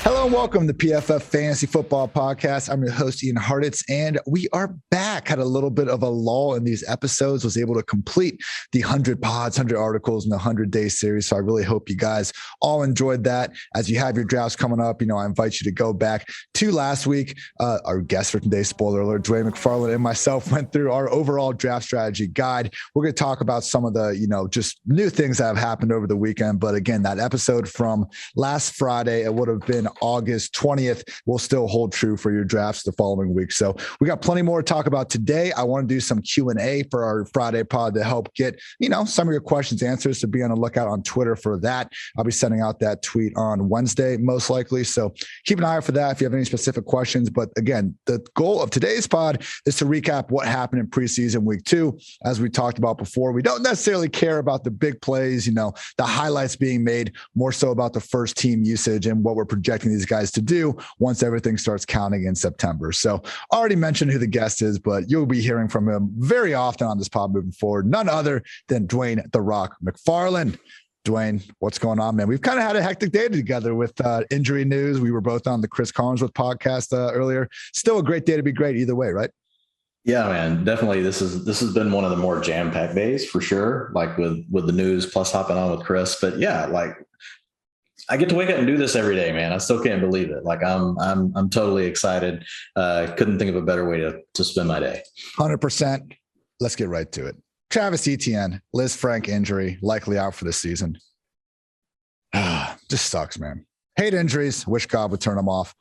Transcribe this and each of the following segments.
Hello and welcome to PFF Fantasy Football Podcast. I'm your host, Ian Hartitz, and we are back. Had a little bit of a lull in these episodes, was able to complete the 100 pods, 100 articles in the 100-day series. So I really hope you guys all enjoyed that. As you have your drafts coming up, I invite you to go back to last week. Our guest for today, spoiler alert, Dwain McFarland and myself went through our overall draft strategy guide. We're going to talk about some of the, just new things that have happened over the weekend. But again, that episode from last Friday, it would have been August 20th will still hold true for your drafts the following week. So we got plenty more to talk about today. I want to do some Q&A for our Friday pod to help get, some of your questions answered. So be on the lookout on Twitter for that. I'll be sending out that tweet on Wednesday, most likely. So keep an eye out for that if you have any specific questions. But again, the goal of today's pod is to recap what happened in preseason week 2. As we talked about before, we don't necessarily care about the big plays, the highlights being made, more so about the first team usage and what we're projecting these guys to do once everything starts counting in September. So already mentioned who the guest is, but you'll be hearing from him very often on this pod moving forward. None other than Dwain "The Rock" McFarland. Dwain, what's going on, man? We've kind of had a hectic day together with injury news. We were both on the Chris Collinsworth podcast earlier. Still a great day to be great either way, right? Yeah, man, definitely. This has been one of the more jam-packed days for sure. Like with the news plus hopping on with Chris, but yeah, like I get to wake up and do this every day, man. I still can't believe it. Like I'm totally excited. Couldn't think of a better way to spend my day. 100%. Let's get right to it. Travis Etienne, Liz Frank injury, likely out for the season. Just sucks, man. Hate injuries. Wish God would turn them off.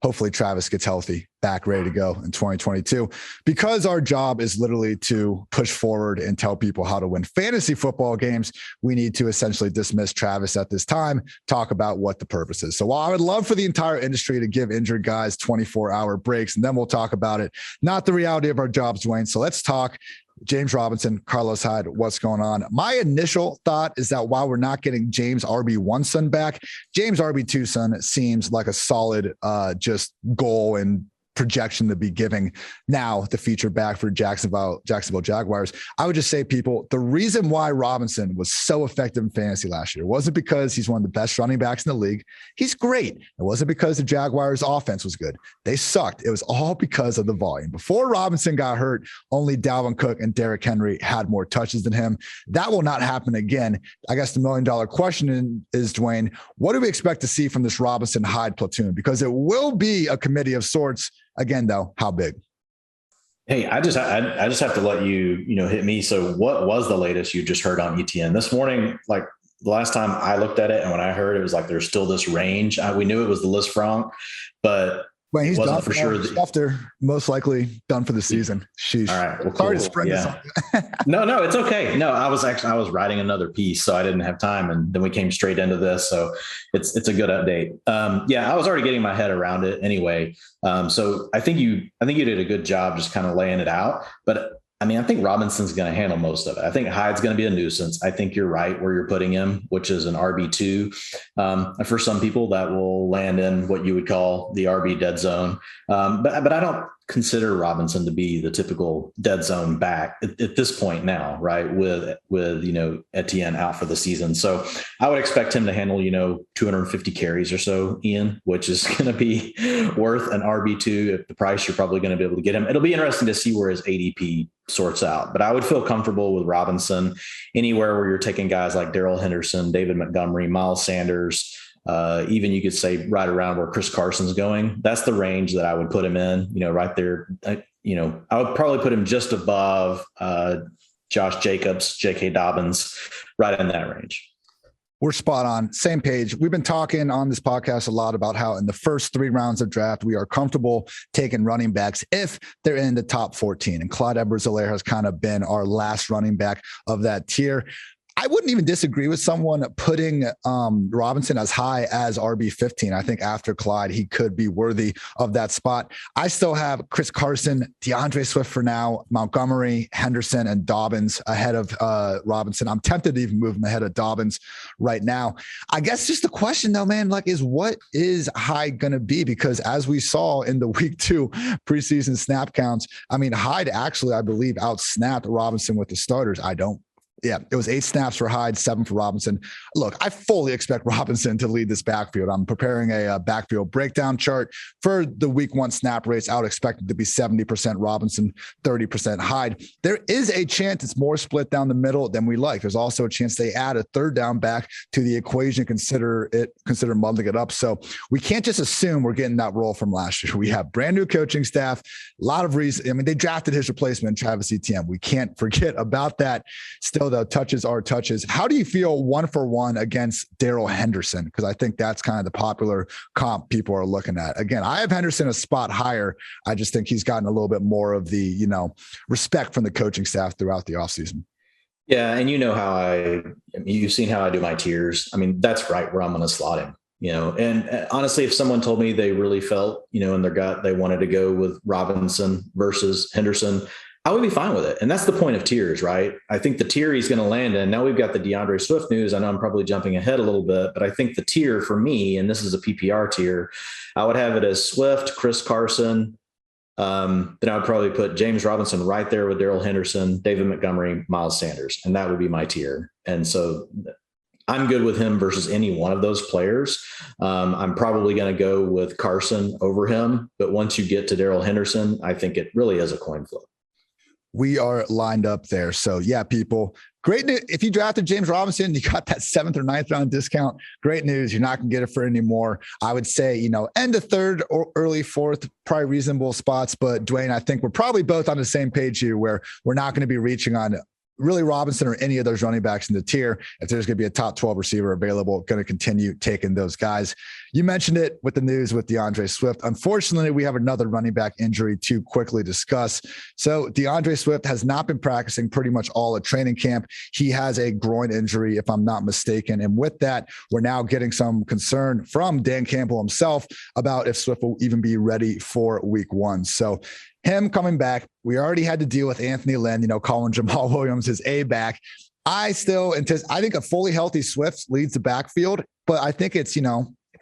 Hopefully Travis gets healthy, back ready to go in 2022, because our job is literally to push forward and tell people how to win fantasy football games. We need to essentially dismiss Travis at this time, talk about what the purpose is. So while I would love for the entire industry to give injured guys 24-hour breaks, and then we'll talk about it, not the reality of our jobs, Dwain. So let's talk James Robinson, Carlos Hyde, what's going on? My initial thought is that while we're not getting James RB1 son back, James RB2 son seems like a solid just goal and projection to be giving now the feature back for Jacksonville Jaguars. I would just say, people, the reason why Robinson was so effective in fantasy last year wasn't because he's one of the best running backs in the league. He's great. It wasn't because the Jaguars offense was good. They sucked. It was all because of the volume. Before Robinson got hurt, only Dalvin Cook and Derrick Henry had more touches than him. That will not happen again. I guess the $1 million question is, Dwain, what do we expect to see from this Robinson Hyde platoon? Because it will be a committee of sorts. Again, though, how big? Hey, I just have to let you, hit me. So what was the latest you just heard on ETN this morning? Like the last time I looked at it and when I heard it was like, there's still this range. We knew it was the Liz Frank, but well, he's done for sure. After most likely done for the season. Sheesh. All right. Well, sorry cool. to spring this on. No, it's okay. No, I was writing another piece, so I didn't have time. And then we came straight into this. So it's a good update. I was already getting my head around it anyway. So I think you did a good job just kind of laying it out, but I think Robinson's going to handle most of it. I think Hyde's going to be a nuisance. I think you're right where you're putting him, which is an RB2. And for some people that will land in what you would call the RB dead zone. But I don't consider Robinson to be the typical dead zone back at this point now, right? With Etienne out for the season. So I would expect him to handle, 250 carries or so, Ian, which is going to be worth an RB2 at the price you're probably going to be able to get him. It'll be interesting to see where his ADP sorts out, but I would feel comfortable with Robinson anywhere where you're taking guys like Darrell Henderson, David Montgomery, Miles Sanders, even you could say right around where Chris Carson's going. That's the range that I would put him in, right there. I would probably put him just above Josh Jacobs, J.K. Dobbins, right in that range. We're spot on. Same page. We've been talking on this podcast a lot about how in the first 3 rounds of draft, we are comfortable taking running backs if they're in the top 14. And Clyde Edwards-Helaire has kind of been our last running back of that tier. I wouldn't even disagree with someone putting Robinson as high as RB15. I think after Clyde, he could be worthy of that spot. I still have Chris Carson, DeAndre Swift for now, Montgomery, Henderson, and Dobbins ahead of Robinson. I'm tempted to even move him ahead of Dobbins right now. I guess just the question though, man, what is Hyde going to be? Because as we saw in the week 2 preseason snap counts, Hyde actually, I believe, outsnapped Robinson with the starters. I don't Yeah, it was 8 snaps for Hyde, 7 for Robinson. Look, I fully expect Robinson to lead this backfield. I'm preparing a backfield breakdown chart for the week 1 snap rates. I would expect it to be 70% Robinson, 30% Hyde. There is a chance it's more split down the middle than we like. There's also a chance they add a third down back to the equation, consider muddling it up. So we can't just assume we're getting that role from last year. We have brand new coaching staff, a lot of reasons. I mean, they drafted his replacement, Travis Etienne. We can't forget about that. Still, though, touches are touches. How do you feel 1-for-1 against Darrell Henderson? Because I think that's kind of the popular comp people are looking at. Again, I have Henderson a spot higher. I just think he's gotten a little bit more of the, respect from the coaching staff throughout the offseason. Yeah. And you've seen how I do my tiers. I mean, that's right where I'm going to slot him. And honestly, if someone told me they really felt, in their gut, they wanted to go with Robinson versus Henderson, I would be fine with it. And that's the point of tiers, right? I think the tier he's going to land in. Now we've got the DeAndre Swift news. I know I'm probably jumping ahead a little bit, but I think the tier for me, and this is a PPR tier, I would have it as Swift, Chris Carson. Then I would probably put James Robinson right there with Darrell Henderson, David Montgomery, Miles Sanders. And that would be my tier. And so I'm good with him versus any one of those players. I'm probably going to go with Carson over him. But once you get to Darrell Henderson, I think it really is a coin flip. We are lined up there. So yeah, people, great news. If you drafted James Robinson, you got that 7th or 9th round discount. Great news. You're not going to get it for any more. I would say, end of 3rd or early 4th, probably reasonable spots. But Dwain, I think we're probably both on the same page here where we're not going to be reaching on really Robinson or any of those running backs in the tier. If there's going to be a top 12 receiver available, going to continue taking those guys. You mentioned it with the news with DeAndre Swift. Unfortunately, we have another running back injury to quickly discuss. So DeAndre Swift has not been practicing pretty much all at training camp. He has a groin injury, if I'm not mistaken. And with that, we're now getting some concern from Dan Campbell himself about if Swift will even be ready for week 1. So him coming back, we already had to deal with Anthony Lynn, calling Jamal Williams his A back. I think a fully healthy Swift leads the backfield, but I think it's,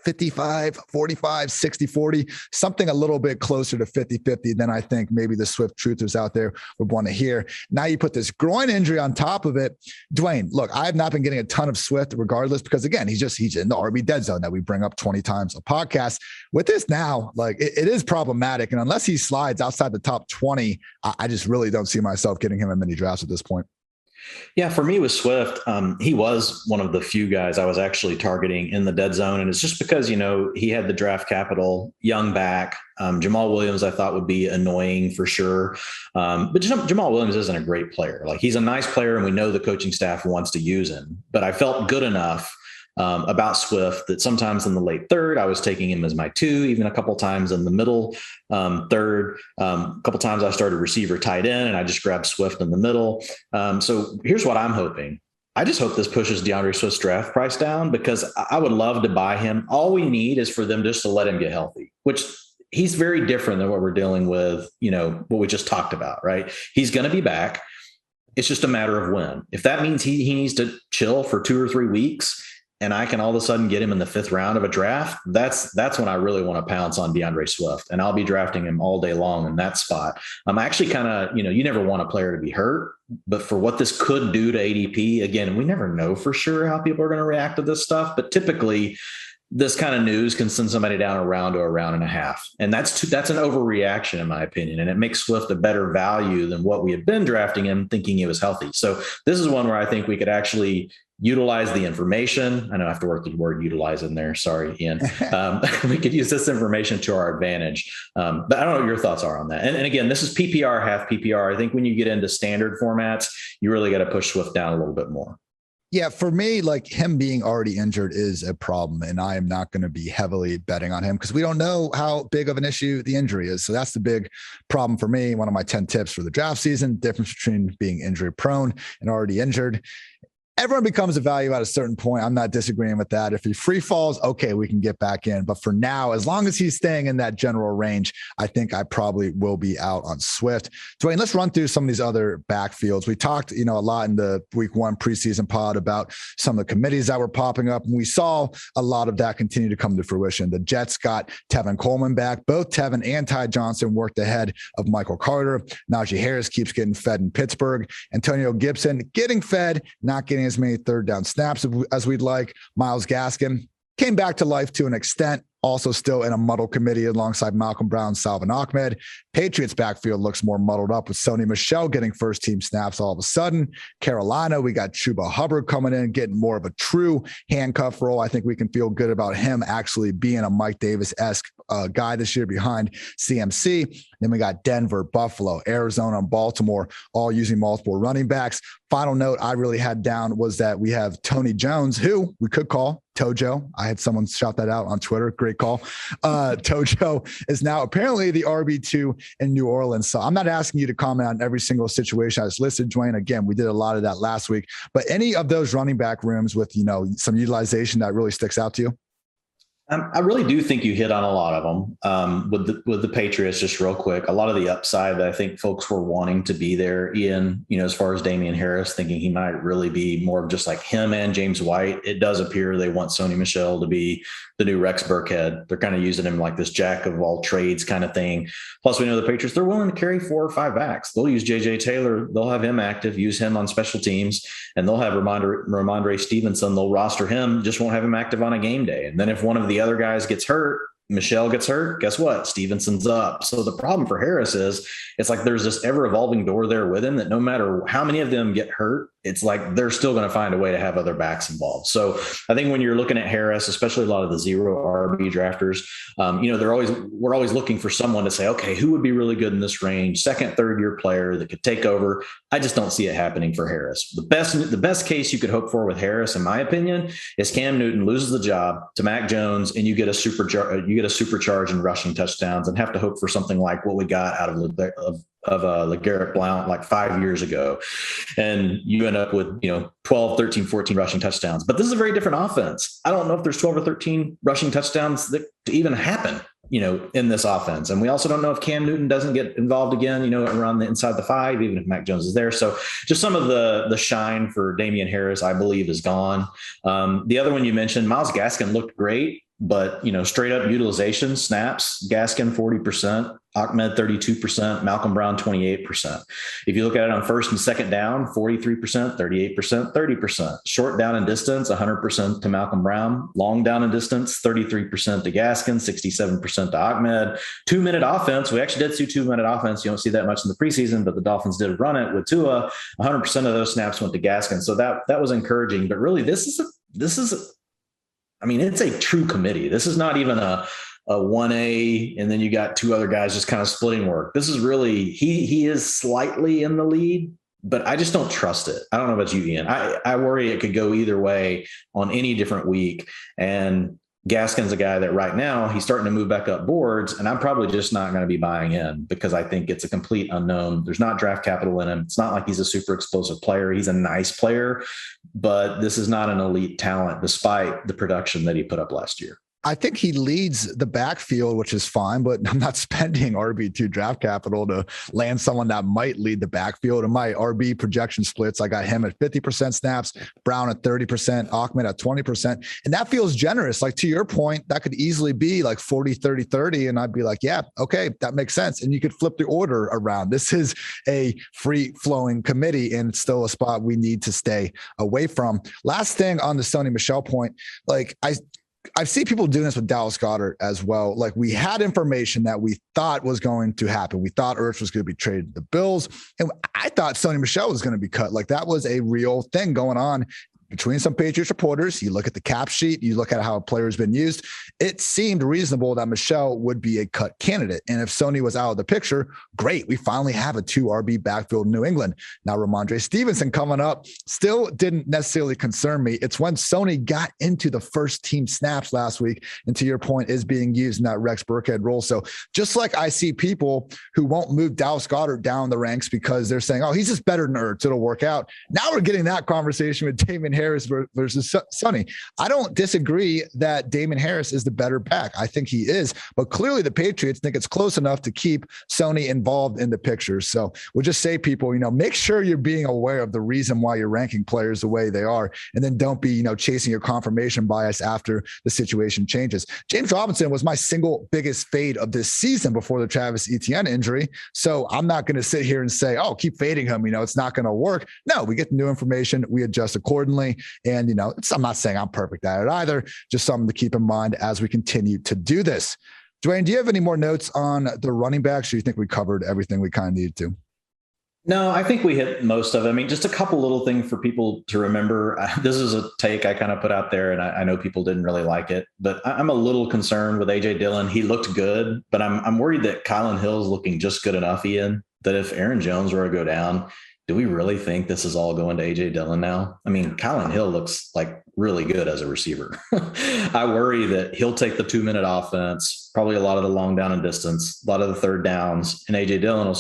55, 45, 60, 40, something a little bit closer to 50-50 than I think maybe the Swift truthers out there would want to hear. Now you put this groin injury on top of it. Dwain, look, I have not been getting a ton of Swift regardless, because again, he's in the RB dead zone that we bring up 20 times a podcast. With this now, it is problematic. And unless he slides outside the top 20, I just really don't see myself getting him in many drafts at this point. Yeah, for me with Swift, he was one of the few guys I was actually targeting in the dead zone. And it's just because, he had the draft capital, young back. Jamal Williams, I thought would be annoying for sure. But Jamal Williams isn't a great player. He's a nice player and we know the coaching staff wants to use him. But I felt good enough about Swift that sometimes in the late 3rd, I was taking him as my 2, even a couple times in the middle 3rd. A couple times I started receiver tight end and I just grabbed Swift in the middle. So here's what I'm hoping. I just hope this pushes DeAndre Swift's draft price down, because I would love to buy him. All we need is for them just to let him get healthy, which he's very different than what we're dealing with, what we just talked about, right? He's going to be back. It's just a matter of when. If that means he needs to chill for 2 or 3 weeks, and I can all of a sudden get him in the 5th round of a draft, that's when I really want to pounce on DeAndre Swift. And I'll be drafting him all day long in that spot. I'm actually kind of, you never want a player to be hurt, but for what this could do to ADP, again, we never know for sure how people are going to react to this stuff. But typically this kind of news can send somebody down a round to a round and a half. And that's an overreaction in my opinion. And it makes Swift a better value than what we had been drafting him thinking he was healthy. So this is one where I think we could actually utilize the information. I know I have to work the word utilize in there. Sorry, Ian. We could use this information to our advantage. But I don't know what your thoughts are on that. And again, this is PPR, half PPR. I think when you get into standard formats, you really got to push Swift down a little bit more. Yeah, for me, him being already injured is a problem, and I am not going to be heavily betting on him because we don't know how big of an issue the injury is. So that's the big problem for me. One of my 10 tips for the draft season, difference between being injury prone and already injured. everyone becomes a value at a certain point. I'm not disagreeing with that. If he free falls, okay, we can get back in. But for now, as long as he's staying in that general range, I think I probably will be out on Swift. Dwayne, let's run through some of these other backfields. We talked, a lot in the week 1 preseason pod about some of the committees that were popping up, and we saw a lot of that continue to come to fruition. The Jets got Tevin Coleman back. Both Tevin and Ty Johnson worked ahead of Michael Carter. Najee Harris keeps getting fed in Pittsburgh. Antonio Gibson getting fed, not getting as many third down snaps as we'd like. Myles Gaskin came back to life to an extent, also still in a muddle committee alongside Malcolm Brown, Salvin Ahmed. Patriots backfield looks more muddled up with Sony Michel getting first team snaps all of a sudden. Carolina, we got Chuba Hubbard coming in, getting more of a true handcuff role. I think we can feel good about him actually being a Mike Davis-esque guy this year behind CMC. Then we got Denver, Buffalo, Arizona, and Baltimore all using multiple running backs. Final note I really had down was that we have Tony Jones, who we could call Tojo. I had someone shout that out on Twitter. Great call. Tojo is now apparently the RB2 in New Orleans. So I'm not asking you to comment on every single situation I just listed, Dwayne. Again, we did a lot of that last week. But any of those running back rooms with, some utilization that really sticks out to you? I really do think you hit on a lot of them with the Patriots. Just real quick, a lot of the upside that I think folks were wanting to be there. Ian, as far as Damian Harris, thinking he might really be more of just like him and James White. It does appear they want Sony Michel to be the new Rex Burkhead. They're kind of using him like this jack of all trades kind of thing. Plus, we know the Patriots, they're willing to carry 4 or 5 backs. They'll use JJ Taylor. They'll have him active, use him on special teams, and they'll have Ramondre Stevenson. They'll roster him, just won't have him active on a game day. And then if one of the other guys gets hurt, Michelle gets hurt, guess what? Stevenson's up. So the problem for Harris is it's like there's this ever evolving door there with him that no matter how many of them get hurt, it's like they're still going to find a way to have other backs involved. So I think when you're looking at Harris, especially a lot of the zero RB drafters, we're always looking for someone to say, okay, who would be really good in this range? Second, third year player that could take over. I just don't see it happening for Harris. The best case you could hope for with Harris, in my opinion, is Cam Newton loses the job to Mac Jones and you get a supercharge in rushing touchdowns and have to hope for something like what we got out of LeGarrette Blount like 5 years ago. And you end up with, 12, 13, 14 rushing touchdowns. But this is a very different offense. I don't know if there's 12 or 13 rushing touchdowns that to even happen, in this offense. And we also don't know if Cam Newton doesn't get involved again, around the inside the 5, even if Mac Jones is there. So just some of the shine for Damian Harris, I believe, is gone. The other one you mentioned, Myles Gaskin looked great. But, straight up utilization snaps, Gaskin 40%, Ahmed 32%, Malcolm Brown 28%. If you look at it on first and second down, 43%, 38%, 30%. Short down and distance, 100% to Malcolm Brown. Long down and distance, 33% to Gaskin, 67% to Ahmed. 2-minute offense. We actually did see 2-minute offense. You don't see that much in the preseason, but the Dolphins did run it with Tua. 100% of those snaps went to Gaskin. So that was encouraging. But really, this is it's a true committee. This is not even a 1A, and then you got 2 other guys just kind of splitting work. This is really, he is slightly in the lead, but I just don't trust it. I don't know about you, Ian. I worry it could go either way on any different week. And Gaskin's a guy that right now he's starting to move back up boards, and I'm probably just not going to be buying in because I think it's a complete unknown. There's not draft capital in him. It's not like he's a super explosive player. He's a nice player, but this is not an elite talent despite the production that he put up last year. I think he leads the backfield, which is fine, but I'm not spending RB2 draft capital to land someone that might lead the backfield. In my RB projection splits, I got him at 50% snaps, Brown at 30%, Ahmed at 20%. And that feels generous. Like to your point, that could easily be like 40, 30, 30. And I'd be like, yeah, okay, that makes sense. And you could flip the order around. This is a free flowing committee and it's still a spot we need to stay away from. Last thing on the Sony Michel point, I've seen people doing this with Dallas Goedert as well. Like we had information that we thought was going to happen. We thought Ertz was going to be traded to the Bills. And I thought Sony Michel was going to be cut. Like that was a real thing going on. between some Patriots reporters, you look at the cap sheet, you look at how a player has been used, it seemed reasonable that Michel would be a cut candidate. And if Sony was out of the picture, great. We finally have a 2 RB backfield in New England. Now, Ramondre Stevenson coming up still didn't necessarily concern me. It's when Sony got into the first team snaps last week, and to your point, is being used in that Rex Burkhead role. So just like I see people who won't move Dallas Goedert down the ranks because they're saying, oh, he's just better than Ertz, it'll work out. Now we're getting that conversation with Damon Harris versus Sony. I don't disagree that Damon Harris is the better back. I think he is, but clearly the Patriots think it's close enough to keep Sony involved in the picture. So we'll just say, people, make sure you're being aware of the reason why you're ranking players the way they are, and then don't be, chasing your confirmation bias after the situation changes. James Robinson was my single biggest fade of this season before the Travis Etienne injury. So I'm not going to sit here and say, oh, keep fading him. It's not going to work. No, we get the new information. We adjust accordingly. And, I'm not saying I'm perfect at it either, just something to keep in mind as we continue to do this. Dwayne, do you have any more notes on the running backs? Or do you think we covered everything we kind of needed to? No, I think we hit most of it. Just a couple little things for people to remember. This is a take I kind of put out there, and I know people didn't really like it, but I'm a little concerned with A.J. Dillon. He looked good, but I'm worried that Kylan Hill's looking just good enough, Ian, that if Aaron Jones were to go down, do we really think this is all going to A.J. Dillon now? Kylan Hill looks like really good as a receiver. I worry that he'll take the 2-minute offense, probably a lot of the long down and distance, a lot of the third downs, and A.J. Dillon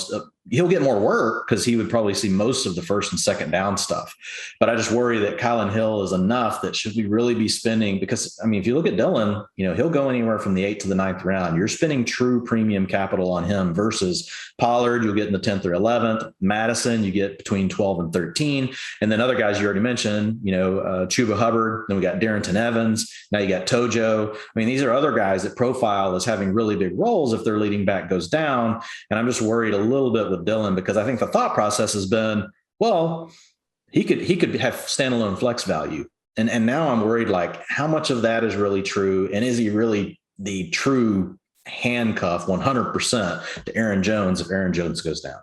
he'll get more work because he would probably see most of the first and second down stuff. But I just worry that Kylan Hill is enough that should we really be spending, because if you look at Dillon, he'll go anywhere from the 8th to the 9th round. You're spending true premium capital on him versus Pollard. You'll get in the 10th or 11th. Madison, you get between 12 and 13. And then other guys you already mentioned, Chuba Hubbard, then we got Darrington Evans. Now you got Tojo. These are other guys that profile as having really big roles if their leading back goes down. And I'm just worried a little bit with Dillon, because I think the thought process has been, well, he could have standalone flex value. And now I'm worried, how much of that is really true? And is he really the true handcuff 100% to Aaron Jones if Aaron Jones goes down?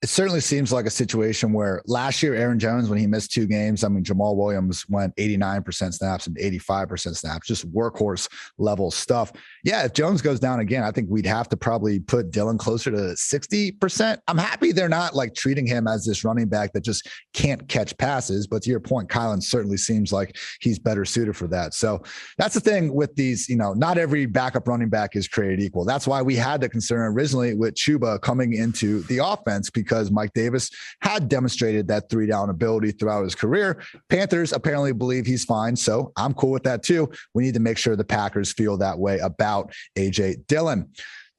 It certainly seems like a situation where last year, Aaron Jones, when he missed 2 games, Jamal Williams went 89% snaps and 85% snaps, just workhorse level stuff. Yeah, if Jones goes down again, I think we'd have to probably put Dillon closer to 60%. I'm happy they're not treating him as this running back that just can't catch passes. But to your point, Kylan certainly seems like he's better suited for that. So that's the thing with these, not every backup running back is created equal. That's why we had the concern originally with Chuba coming into the offense, because Mike Davis had demonstrated that 3-down ability throughout his career. Panthers apparently believe he's fine, so I'm cool with that too. We need to make sure the Packers feel that way about A.J. Dillon.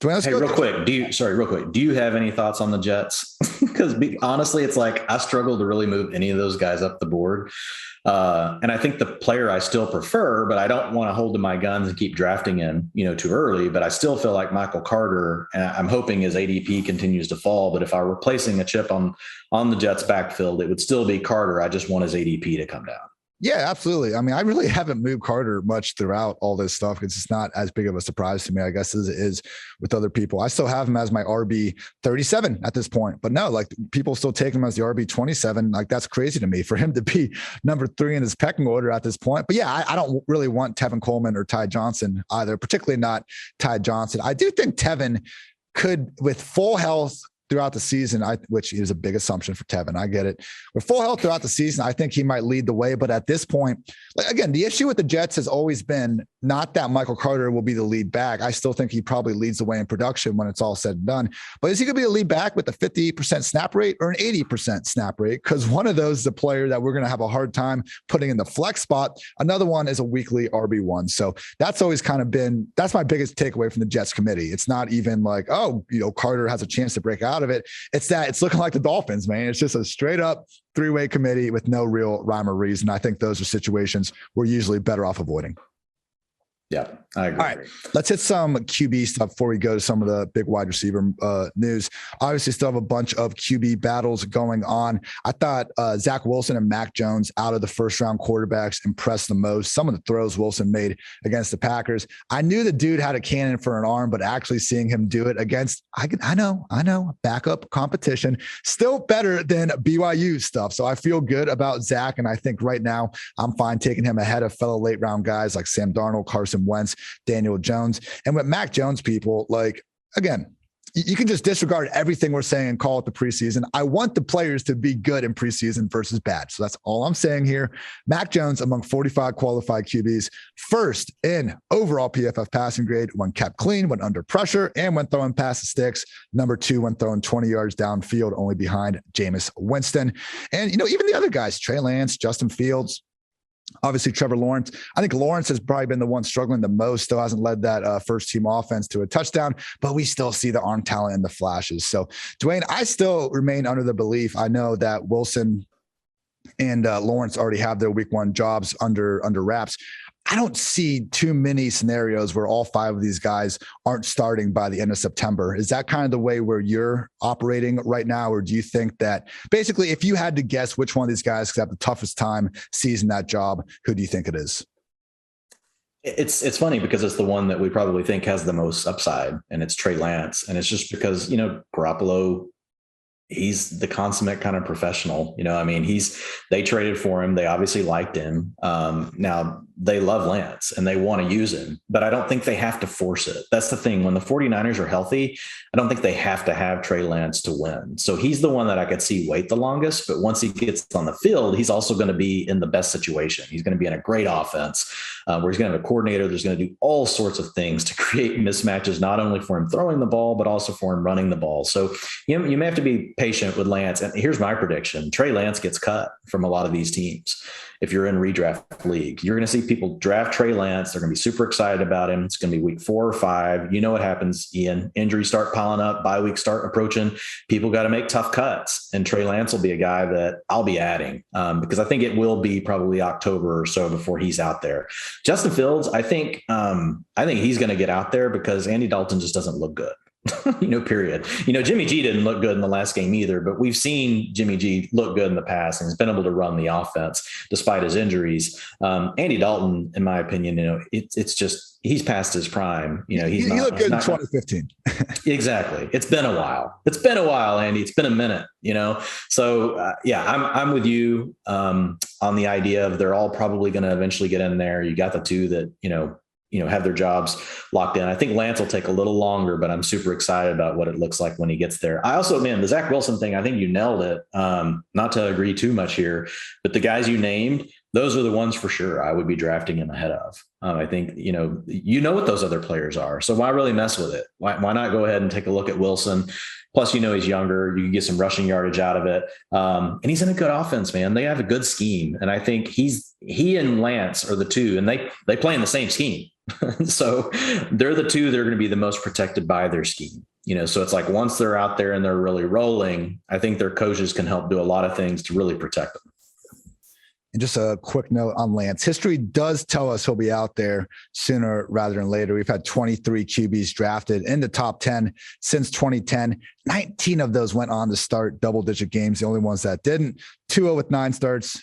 Real quick. Do you have any thoughts on the Jets? Because honestly, it's I struggle to really move any of those guys up the board. And I think the player I still prefer, but I don't want to hold to my guns and keep drafting him, too early. But I still feel like Michael Carter, and I'm hoping his ADP continues to fall. But if I were placing a chip on the Jets backfield, it would still be Carter. I just want his ADP to come down. Yeah, absolutely. I really haven't moved Carter much throughout all this stuff. It's just not as big of a surprise to me, I guess, as it is with other people. I still have him as my RB 37 at this point, but no, people still take him as the RB 27. That's crazy to me for him to be number 3 in his pecking order at this point. But yeah, I don't really want Tevin Coleman or Ty Johnson either, particularly not Ty Johnson. I do think Tevin could, with full health throughout the season, which is a big assumption for Tevin. I get it. With full health throughout the season, I think he might lead the way. But at this point, again, the issue with the Jets has always been not that Michael Carter will be the lead back. I still think he probably leads the way in production when it's all said and done. But is he going to be a lead back with a 50% snap rate or an 80% snap rate? Because one of those is a player that we're going to have a hard time putting in the flex spot. Another one is a weekly RB1. So that's always kind of been, that's my biggest takeaway from the Jets committee. It's not even Carter has a chance to break out of it. It's looking like the Dolphins, man. It's just a straight up 3-way committee with no real rhyme or reason. I think those are situations we're usually better off avoiding. Yeah, I agree. All right, let's hit some QB stuff before we go to some of the big wide receiver news. Obviously, still have a bunch of QB battles going on. I thought Zach Wilson and Mac Jones out of the first-round quarterbacks impressed the most. Some of the throws Wilson made against the Packers. I knew the dude had a cannon for an arm, but actually seeing him do it against, I know, backup competition, still better than BYU stuff. So I feel good about Zach, and I think right now I'm fine taking him ahead of fellow late-round guys like Sam Darnold, Carson Wentz, Daniel Jones. And with Mac Jones, people, like, again, you can just disregard everything we're saying and call it the preseason. I want the players to be good in preseason versus bad. So that's all I'm saying here. Mac Jones, among 45 qualified QBs, first in overall PFF passing grade when kept clean, when under pressure, and when throwing past the sticks. Number 2 when throwing 20 yards downfield, only behind Jameis Winston. And, even the other guys, Trey Lance, Justin Fields, obviously Trevor Lawrence. I think Lawrence has probably been the one struggling the most, still hasn't led that first team offense to a touchdown, but we still see the arm talent and the flashes. So Dwayne, I still remain under the belief. I know that Wilson and Lawrence already have their week 1 jobs under wraps. I don't see too many scenarios where all 5 of these guys aren't starting by the end of September. Is that kind of the way where you're operating right now? Or do you think that basically if you had to guess which one of these guys could have the toughest time seizing that job, who do you think it is? It's funny because it's the one that we probably think has the most upside, and it's Trey Lance. And it's just because, Garoppolo, he's the consummate kind of professional. They traded for him. They obviously liked him. Now they love Lance and they want to use him, but I don't think they have to force it. That's the thing. When the 49ers are healthy, I don't think they have to have Trey Lance to win. So he's the one that I could see wait the longest, but once he gets on the field, he's also going to be in the best situation. He's going to be in a great offense where he's going to have a coordinator. There's going to do all sorts of things to create mismatches, not only for him throwing the ball, but also for him running the ball. So you may have to be patient with Lance. And here's my prediction. Trey Lance gets cut from a lot of these teams. If you're in redraft league, you're going to see people draft Trey Lance. They're going to be super excited about him. It's going to be week 4 or 5. You know what happens, Ian. Injuries start piling up. Bye weeks start approaching. People got to make tough cuts. And Trey Lance will be a guy that I'll be adding because I think it will be probably October or so before he's out there. Justin Fields, I think he's going to get out there because Andy Dalton just doesn't look good. Period. Jimmy G didn't look good in the last game either, but we've seen Jimmy G look good in the past and he's been able to run the offense despite his injuries. Andy Dalton, in my opinion, it's just, he's past his prime. He looked good in 2015. Exactly. It's been a while, Andy. It's been a minute, So I'm with you on the idea of they're all probably going to eventually get in there. You got the 2 that, have their jobs locked in. I think Lance will take a little longer, but I'm super excited about what it looks like when he gets there. I also, the Zach Wilson thing, I think you nailed it. Not to agree too much here, but the guys you named, those are the ones for sure I would be drafting him ahead of. I think, what those other players are. So why really mess with it? Why not go ahead and take a look at Wilson? Plus, he's younger. You can get some rushing yardage out of it. And he's in a good offense, man. They have a good scheme. And I think he and Lance are the 2, and they play in the same scheme. So they're the 2 that are going to be the most protected by their scheme. So it's like once they're out there and they're really rolling, I think their coaches can help do a lot of things to really protect them. And just a quick note on Lance. History does tell us he'll be out there sooner rather than later. We've had 23 QBs drafted in the top 10 since 2010. 19 of those went on to start double-digit games. The only ones that didn't, Tua with 9 starts,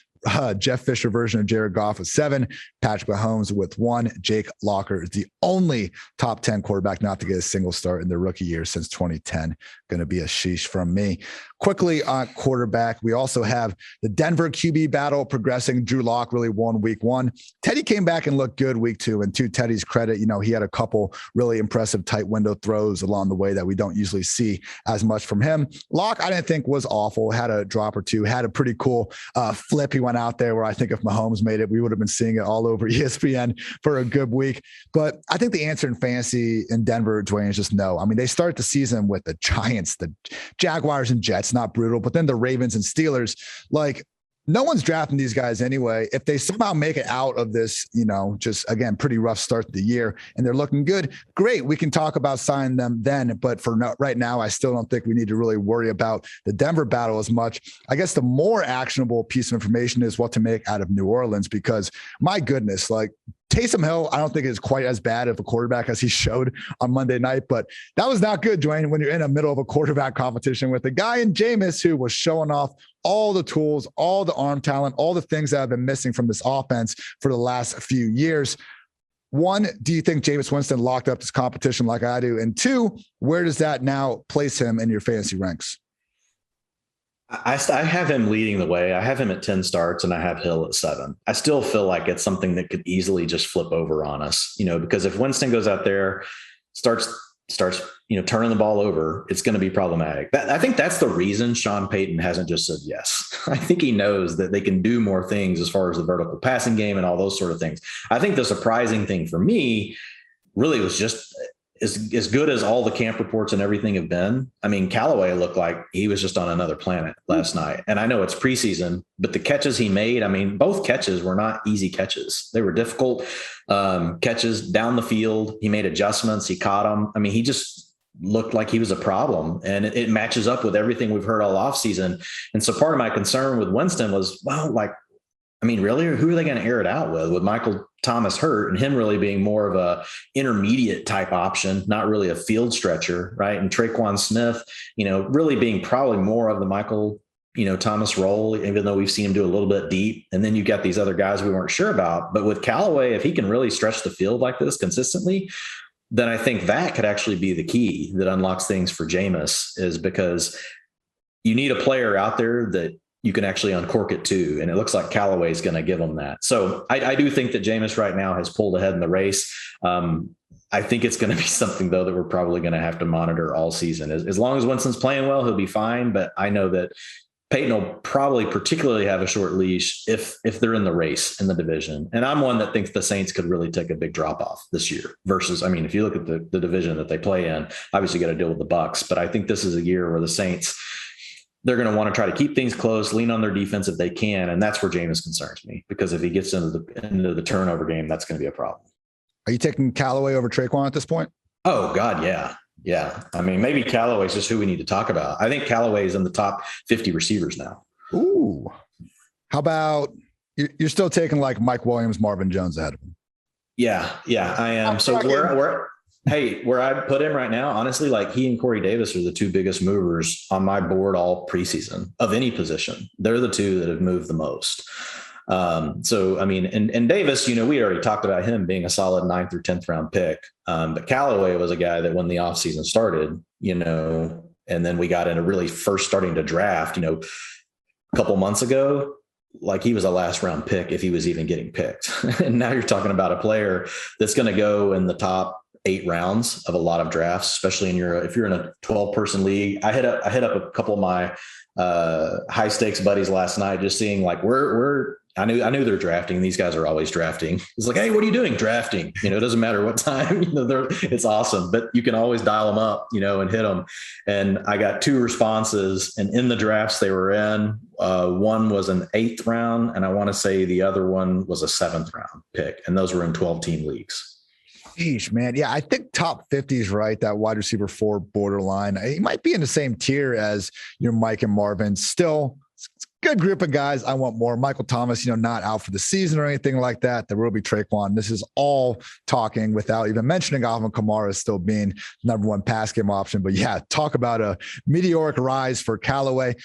Jeff Fisher version of Jared Goff with 7, Patrick Mahomes with 1. Jake Locker is the only top 10 quarterback not to get a single start in their rookie year since 2010. Going to be a sheesh from me. Quickly on quarterback, we also have the Denver QB battle progressing. Drew Lock really won week 1. Teddy came back and looked good week 2. And to Teddy's credit, he had a couple really impressive tight window throws along the way that we don't usually see as much from him. Lock, I didn't think was awful. Had a drop or 2, had a pretty cool flip. He went out there where I think if Mahomes made it, we would have been seeing it all over ESPN for a good week. But I think the answer in fantasy in Denver, Dwayne, is just no. They start the season with the Giants, the Jaguars and Jets, not brutal, but then the Ravens and Steelers. No one's drafting these guys anyway. If they somehow make it out of this, just again, pretty rough start to the year and they're looking good, great. We can talk about signing them then. But for right now, I still don't think we need to really worry about the Denver battle as much. I guess the more actionable piece of information is what to make out of New Orleans, because my goodness, Taysom Hill, I don't think is quite as bad of a quarterback as he showed on Monday night, but that was not good, Dwain, when you're in the middle of a quarterback competition with a guy in Jameis who was showing off all the tools, all the arm talent, all the things that have been missing from this offense for the last few years. One, do you think Jameis Winston locked up this competition like I do? And two, where does that now place him in your fantasy ranks? I have him leading the way. I have him at 10 starts and I have Hill at 7. I still feel like it's something that could easily just flip over on us, because if Winston goes out there, starts, turning the ball over, it's going to be problematic. I think that's the reason Sean Payton hasn't just said yes. I think he knows that they can do more things as far as the vertical passing game and all those sort of things. I think the surprising thing for me really was just as good as all the camp reports and everything have been. I mean, Callaway looked like he was just on another planet last night. And I know it's preseason, but the catches he made, I mean, both catches were not easy catches. They were difficult catches down the field. He made adjustments. He caught them. I mean, he just looked like he was a problem, and it matches up with everything we've heard all offseason. And so part of my concern with Winston was, really, who are they going to air it out with Mecole Thomas hurt and him really being more of a intermediate type option, not really a field stretcher, right? And Traquan Smith, really being probably more of the Mecole, Thomas role, even though we've seen him do a little bit deep. And then you got these other guys we weren't sure about. But with Callaway, if he can really stretch the field like this consistently, then I think that could actually be the key that unlocks things for Jameis, is because you need a player out there that you can actually uncork it too. And it looks like Callaway is going to give them that. So I do think that Jameis right now has pulled ahead in the race. I think it's going to be something, though, that we're probably going to have to monitor all season. As long as Winston's playing well, he'll be fine. But I know that Peyton will probably particularly have a short leash if they're in the race in the division. And I'm one that thinks the Saints could really take a big drop off this year versus, if you look at the division that they play in, obviously you got to deal with the Bucks. But I think this is a year where the Saints, they're going to want to try to keep things close, lean on their defense if they can. And that's where Jameis concerns me, because if he gets into the turnover game, that's going to be a problem. Are you taking Callaway over Traquan at this point? Oh, God, yeah. Yeah. Maybe Callaway's just who we need to talk about. I think Callaway is in the top 50 receivers now. Ooh. How about you're still taking like Mike Williams, Marvin Jones ahead of him? Yeah, I am. So where I put him right now, honestly, like he and Corey Dayis are the two biggest movers on my board all preseason of any position. They're the two that have moved the most. And Davis, we already talked about him being a solid 9th or 10th round pick. But Callaway was a guy that when the offseason started, and then we got into really first starting to draft, a couple months ago, like he was a last round pick if he was even getting picked. And now you're talking about a player that's going to go in the top 8 rounds of a lot of drafts, especially if you're in a 12-person league. I hit up a couple of my high stakes buddies last night, just seeing like I knew they're drafting. These guys are always drafting. It's like, hey, what are you doing? Drafting. It doesn't matter what time. It's awesome, but you can always dial them up, and hit them. And I got 2 responses, and in the drafts they were in, one was an 8th round, and I want to say the other one was a 7th round pick, and those were in 12-team leagues. Sheesh, man. Yeah, I think top 50 is right. That wide receiver 4 borderline. He might be in the same tier as your Mike and Marvin. Still, it's a good group of guys. I want more. Mecole Thomas, not out for the season or anything like that. There will be Traquan. This is all talking without even mentioning Alvin Kamara still being number 1 pass game option. But yeah, talk about a meteoric rise for Callaway.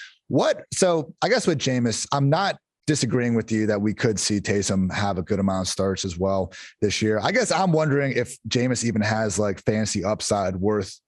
So I guess with Jameis, I'm not disagreeing with you that we could see Taysom have a good amount of starts as well this year. I guess I'm wondering if Jameis even has like fantasy upside worth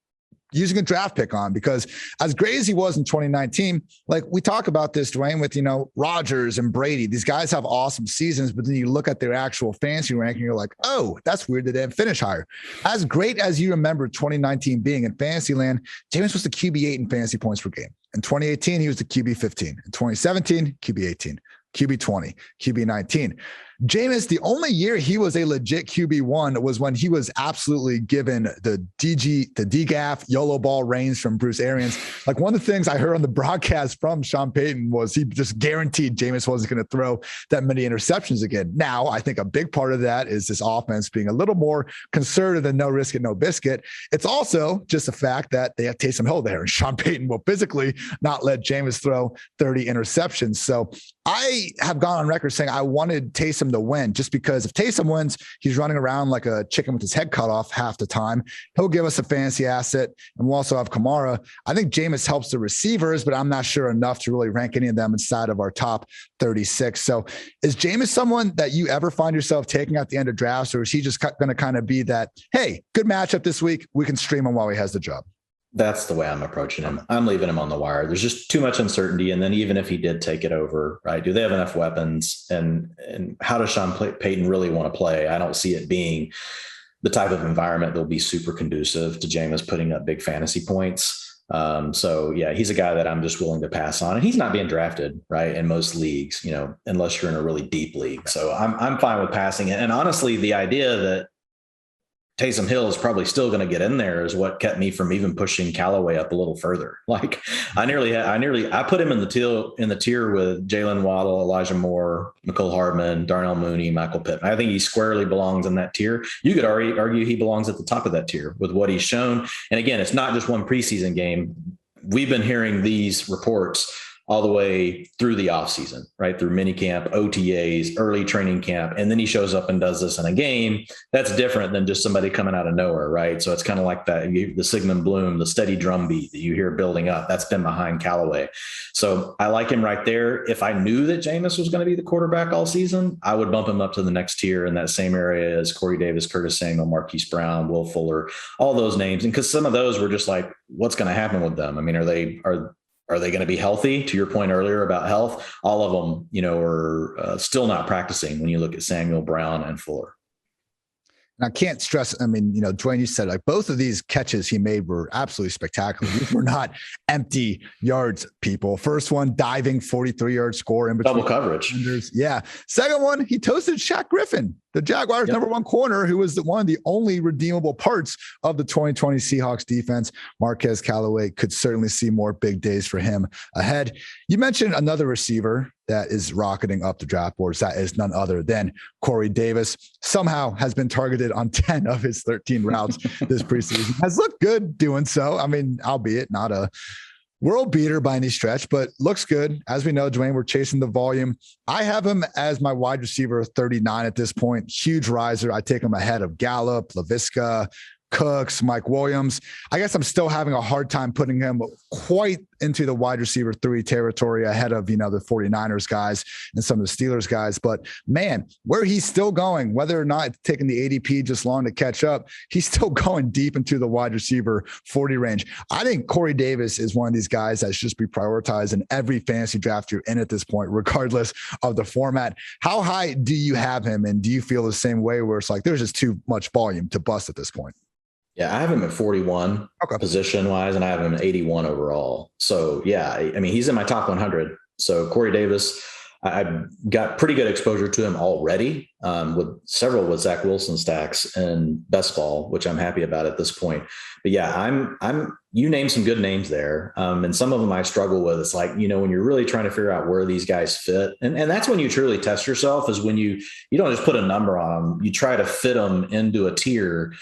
using a draft pick on, because as great as he was in 2019, like we talk about this, Dwain, with, Rodgers and Brady, these guys have awesome seasons, but then you look at their actual fantasy ranking, you're like, oh, that's weird that they didn't finish higher. As great as you remember 2019 being in fantasy land, Jameis was the QB8 in fantasy points per game. In 2018, he was the QB15. In 2017, QB18. QB20, QB19. Jameis, the only year he was a legit QB1 was when he was absolutely given the DGAF YOLO ball reins from Bruce Arians. Like one of the things I heard on the broadcast from Sean Payton was he just guaranteed Jameis wasn't going to throw that many interceptions again. Now, I think a big part of that is this offense being a little more conservative than no risk and no biscuit. It's also just the fact that they have Taysom Hill there, and Sean Payton will physically not let Jameis throw 30 interceptions. So I have gone on record saying I wanted Taysom Taysom to win, just because if Taysom wins, he's running around like a chicken with his head cut off half the time. He'll give us a fantasy asset, and we'll also have Kamara. I think Jameis helps the receivers, but I'm not sure enough to really rank any of them inside of our top 36. So is Jameis someone that you ever find yourself taking at the end of drafts, or is he just going to kind of be that, hey, good matchup this week, we can stream him while he has the job? That's the way I'm approaching him. I'm leaving him on the wire. There's just too much uncertainty. And then even if he did take it over, right, do they have enough weapons? And how does Sean Payton really want to play? I don't see it being the type of environment that'll be super conducive to Jameis putting up big fantasy points. So yeah, he's a guy that I'm just willing to pass on, and he's not being drafted, right, in most leagues, unless you're in a really deep league. So I'm fine with passing it. And honestly, the idea that Taysom Hill is probably still going to get in there is what kept me from even pushing Callaway up a little further. Like I put him in the tier with Jalen Waddle, Elijah Moore, Mecole Hardman, Darnell Mooney, Michael Pittman. I think he squarely belongs in that tier. You could argue he belongs at the top of that tier with what he's shown. And again, it's not just one preseason game. We've been hearing these reports all the way through the offseason, right? Through minicamp, OTAs, early training camp. And then he shows up and does this in a game. That's different than just somebody coming out of nowhere, right? So it's kind of like that, the Sigmund Bloom, the steady drumbeat that you hear building up. That's been behind Callaway. So I like him right there. If I knew that Jameis was going to be the quarterback all season, I would bump him up to the next tier in that same area as Corey Dayis, Curtis Samuel, Marquise Brown, Will Fuller, all those names. And because some of those were just like, what's going to happen with them? I mean, are they going to be healthy? To your point earlier about health, all of them, are still not practicing when you look at Samuel, Brown, and Fuller. And I can't stress, Dwain, you said like both of these catches he made were absolutely spectacular. These were not empty yards, people. First one, diving 43-yard score in between. Double coverage. Defenders. Yeah. Second one, he toasted Shaq Griffin, the Jaguars' number one corner, who was one of the only redeemable parts of the 2020 Seahawks defense. Marquez Callaway could certainly see more big days for him ahead. You mentioned another receiver that is rocketing up the draft boards. That is none other than Corey Dayis. Somehow has been targeted on 10 of his 13 routes this preseason. Has looked good doing so. Albeit not a world beater by any stretch, but looks good. As we know, Dwain, we're chasing the volume. I have him as my wide receiver 39 at this point. Huge riser. I take him ahead of Gallup, Laviska, Cooks, Mike Williams. I guess I'm still having a hard time putting him quite into the wide receiver 3 territory ahead of, the 49ers guys and some of the Steelers guys. But man, where he's still going, whether or not it's taking the ADP just long to catch up, he's still going deep into the wide receiver 40 range. I think Corey Dayis is one of these guys that should just be prioritized in every fantasy draft you're in at this point, regardless of the format. How high do you have him? And do you feel the same way where it's like, there's just too much volume to bust at this point? Yeah, I have him at 41 position wise, and I have him at 81 overall. So yeah, he's in my top 100. So Corey Dayis, I've got pretty good exposure to him already, with Zach Wilson stacks and best ball, which I'm happy about at this point. But yeah, you named some good names there. And some of them I struggle with. It's like, when you're really trying to figure out where these guys fit. And that's when you truly test yourself, is when you don't just put a number on them, you try to fit them into a tier.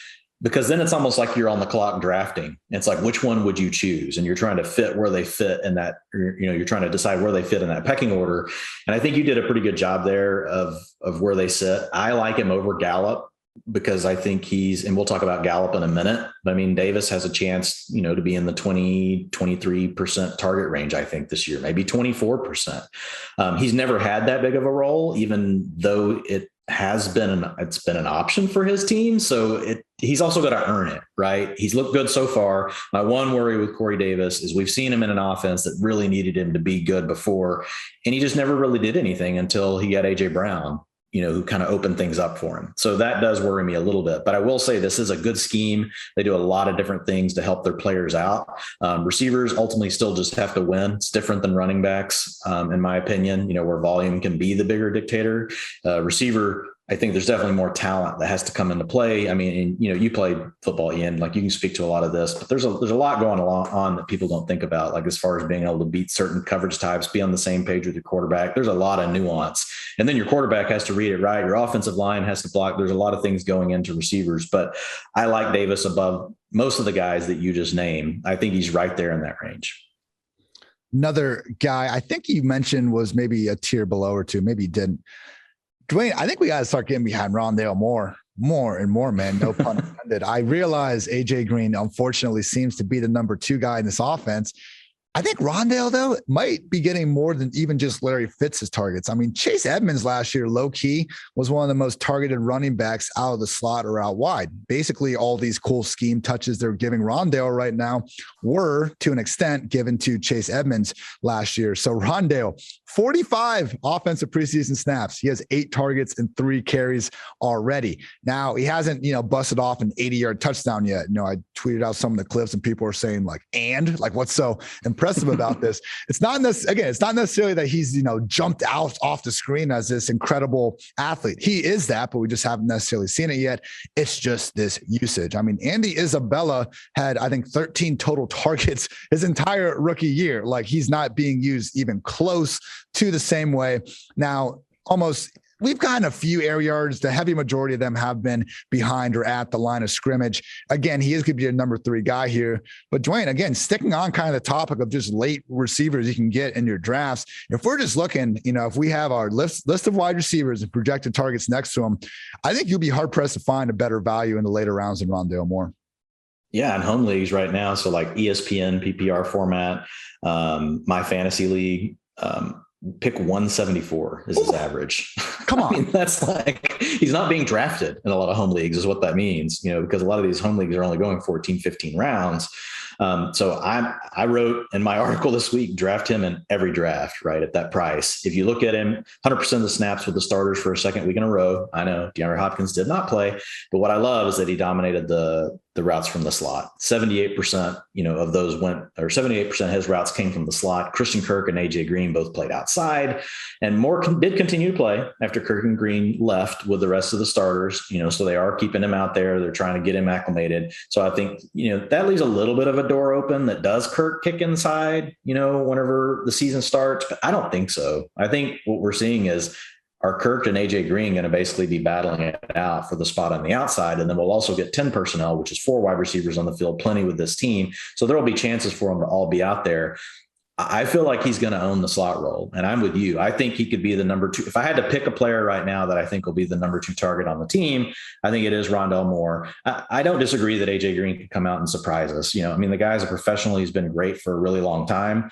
Because then it's almost like you're on the clock drafting. It's like, which one would you choose? And you're trying to fit where they fit in that, you're trying to decide where they fit in that pecking order. And I think you did a pretty good job there of where they sit. I like him over Gallup because I think and we'll talk about Gallup in a minute. But Dayis has a chance, to be in the 23% target range, I think this year, maybe 24%. He's never had that big of a role, even though it's been an option for his team. So he's also got to earn it, right? He's looked good so far. My one worry with Corey Dayis is we've seen him in an offense that really needed him to be good before, and he just never really did anything until he got AJ Brown, who kind of opened things up for him. So that does worry me a little bit, but I will say this is a good scheme. They do a lot of different things to help their players out. Receivers ultimately still just have to win. It's different than running backs, in my opinion, where volume can be the bigger dictator. Receiver, I think there's definitely more talent that has to come into play. You played football, Ian, like you can speak to a lot of this, but there's a lot going on that people don't think about, like as far as being able to beat certain coverage types, be on the same page with your quarterback. There's a lot of nuance. And then your quarterback has to read it right. Your offensive line has to block. There's a lot of things going into receivers, but I like Dayis above most of the guys that you just named. I think he's right there in that range. Another guy I think you mentioned was maybe a tier below or two, maybe you didn't. Dwain, I think we got to start getting behind Rondale Moore more and more, man. No pun intended. I realize AJ Green, unfortunately, seems to be the number 2 guy in this offense. I think Rondale, though, might be getting more than even just Larry Fitz's targets. I mean, Chase Edmonds last year, low key, was one of the most targeted running backs out of the slot or out wide. Basically, all these cool scheme touches they're giving Rondale right now were, to an extent, given to Chase Edmonds last year. So Rondale, 45 offensive preseason snaps. He has 8 targets and 3 carries already. Now, he hasn't, busted off an 80-yard touchdown yet. I tweeted out some of the clips and people are saying what's so impressive about this? It's not necessarily that he's, jumped out off the screen as this incredible athlete. He is that, but we just haven't necessarily seen it yet. It's just this usage. I mean, Andy Isabella had, I think, 13 total targets his entire rookie year. Like, he's not being used even close to the same way. Now, we've gotten a few air yards. The heavy majority of them have been behind or at the line of scrimmage. Again, he is going to be a number 3 guy here. But Dwain, again, sticking on kind of the topic of just late receivers you can get in your drafts. If we're just looking, if we have our list of wide receivers and projected targets next to them, I think you'll be hard pressed to find a better value in the later rounds than Rondale Moore. Yeah, in home leagues right now. So like ESPN, PPR format, my fantasy league, pick 174 is his average. Come on. I mean, that's like, he's not being drafted in a lot of home leagues is what that means, because a lot of these home leagues are only going 14, 15 rounds. So I wrote in my article this week, draft him in every draft, right at that price. If you look at him, 100% of the snaps with the starters for a second week in a row. I know DeAndre Hopkins did not play, but what I love is that he dominated the routes from the slot. 78%, of those 78% of his routes came from the slot. Christian Kirk and AJ Green both played outside, and Moore did continue to play after Kirk and Green left with the rest of the starters, so they are keeping him out there. They're trying to get him acclimated. So I think, that leaves a little bit of a door open that does Kirk kick inside, whenever the season starts, but I don't think so. I think what we're seeing is, are Kirk and AJ Green going to basically be battling it out for the spot on the outside? And then we'll also get 10 personnel, which is 4 wide receivers on the field, plenty with this team. So there will be chances for them to all be out there. I feel like he's going to own the slot role, and I'm with you. I think he could be the number 2. If I had to pick a player right now that I think will be the number 2 target on the team, I think it is Rondale Moore. I don't disagree that AJ Green could come out and surprise us. The guy's a professional. He's been great for a really long time.